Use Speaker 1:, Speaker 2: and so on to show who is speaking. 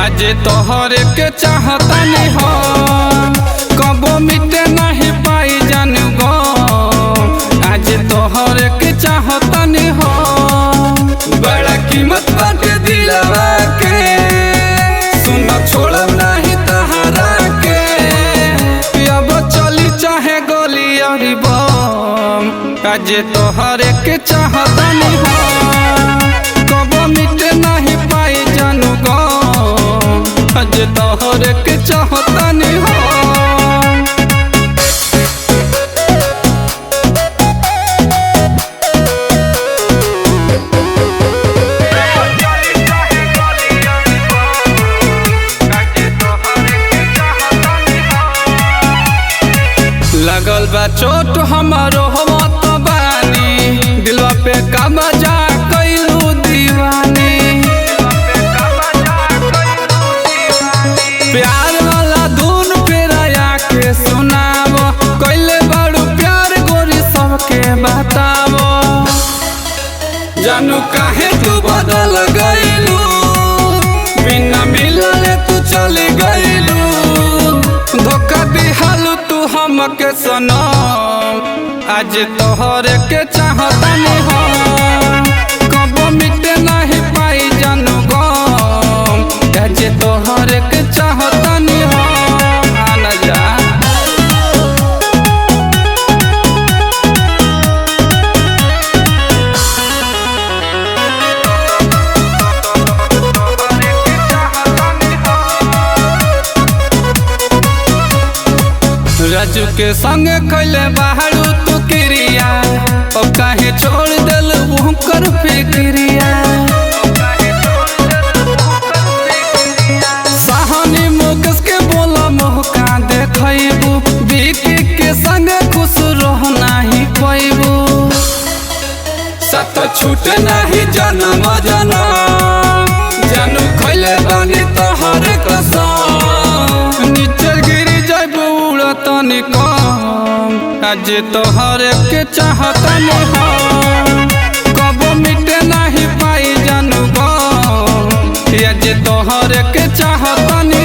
Speaker 1: आज तोहर के चाहतानी हम कबो मिटे नहीं पाई जानू गो। आज तोहर के चाहतानी हम बड़ा कीमत बाटे दिलवा के, सुन छोड़ब नहीं तहरा के। अब चली चाहे गोली और बम, आज तोहर के चाहतानी हम कबो मिटे नहीं पाई जानू गो। आज तोहर के चाहतानी हो। लगल बा चोट हमारो मत बानी, दिलवा पे का मजा कइलू दीवानी। प्यार वाला धुन पेराया के सुनाव, कइले बड़ू प्यार गोरी सबके बतावो। जानू काहे तू बदल गइलू, बिना मिलले तू चली गइलू। धोखा दिहालू तू हमके सनम, आज तोहर के चाहतानी हम कबो मिटे नहीं पाई जानू गो। आज तोहर के चाहतानी हम आना जा। राजू के संगे कैले बाहरू तू क्रिया, अब काहे छोड़ दिल कर फिक्रिया। सहानी मुकेश के बोला मोहका देखबू, बीकी के संगे खुश रह नहीं पैबू। सत छूट नहीं जन्म जनम, जानू खैले बानी तोहर कसम। नीचे गिरी जाबू उड़तनी कम, आज तोहर के चाहतानी हम कबो मिटे नहीं पाई जानू गो। आज तोहर के चाहतानी